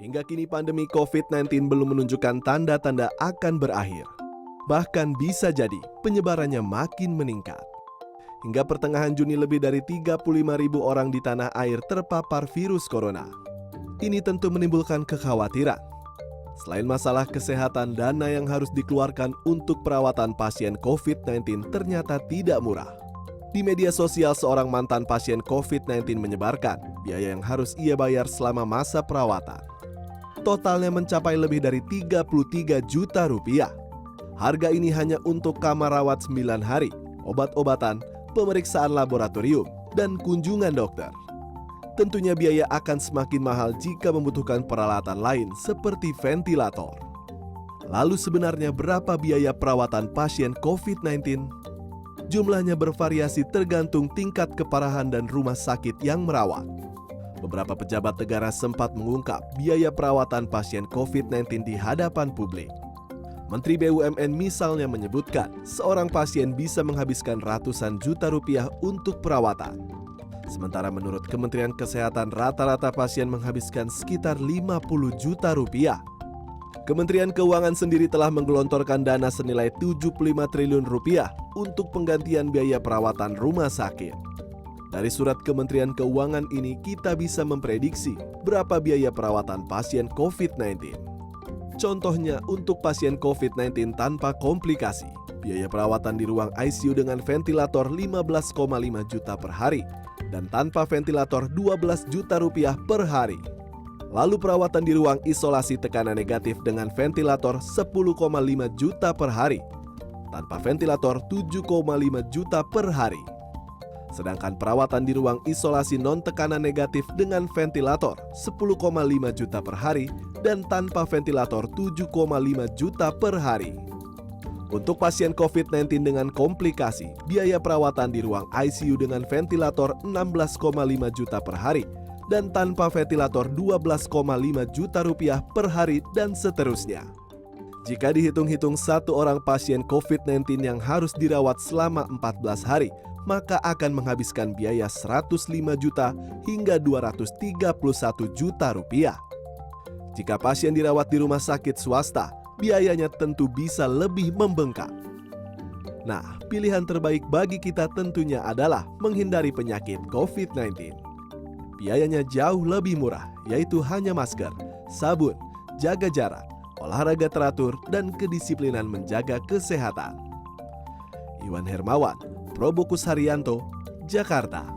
Hingga kini pandemi COVID-19 belum menunjukkan tanda-tanda akan berakhir. Bahkan bisa jadi penyebarannya makin meningkat. Hingga pertengahan Juni lebih dari 35.000 orang di tanah air terpapar virus corona. Ini tentu menimbulkan kekhawatiran. Selain masalah kesehatan, dana yang harus dikeluarkan untuk perawatan pasien COVID-19 ternyata tidak murah. Di media sosial, seorang mantan pasien COVID-19 menyebarkan biaya yang harus ia bayar selama masa perawatan. Totalnya mencapai lebih dari 33 juta rupiah. Harga ini hanya untuk kamar rawat 9 hari, obat-obatan, pemeriksaan laboratorium, dan kunjungan dokter. Tentunya biaya akan semakin mahal jika membutuhkan peralatan lain seperti ventilator. Lalu sebenarnya berapa biaya perawatan pasien COVID-19? Jumlahnya bervariasi tergantung tingkat keparahan dan rumah sakit yang merawat. Beberapa pejabat negara sempat mengungkap biaya perawatan pasien COVID-19 di hadapan publik. Menteri BUMN misalnya menyebutkan seorang pasien bisa menghabiskan ratusan juta rupiah untuk perawatan. Sementara menurut Kementerian Kesehatan rata-rata pasien menghabiskan sekitar 50 juta rupiah. Kementerian Keuangan sendiri telah menggelontorkan dana senilai 75 triliun rupiah untuk penggantian biaya perawatan rumah sakit. Dari surat Kementerian Keuangan ini kita bisa memprediksi berapa biaya perawatan pasien COVID-19. Contohnya untuk pasien COVID-19 tanpa komplikasi, biaya perawatan di ruang ICU dengan ventilator 15,5 juta per hari dan tanpa ventilator 12 juta rupiah per hari. Lalu perawatan di ruang isolasi tekanan negatif dengan ventilator 10,5 juta per hari, tanpa ventilator 7,5 juta per hari. Sedangkan perawatan di ruang isolasi non-tekanan negatif dengan ventilator 10,5 juta per hari dan tanpa ventilator 7,5 juta per hari. Untuk pasien COVID-19 dengan komplikasi, biaya perawatan di ruang ICU dengan ventilator 16,5 juta per hari dan tanpa ventilator 12,5 juta rupiah per hari dan seterusnya. Jika dihitung-hitung satu orang pasien COVID-19 yang harus dirawat selama 14 hari, maka akan menghabiskan biaya 105 juta hingga 231 juta rupiah. Jika pasien dirawat di rumah sakit swasta, biayanya tentu bisa lebih membengkak. Nah, pilihan terbaik bagi kita tentunya adalah menghindari penyakit COVID-19. Biayanya jauh lebih murah, yaitu hanya masker, sabun, jaga jarak, olahraga teratur, dan kedisiplinan menjaga kesehatan. Iwan Hermawan, Probokus Haryanto, Jakarta.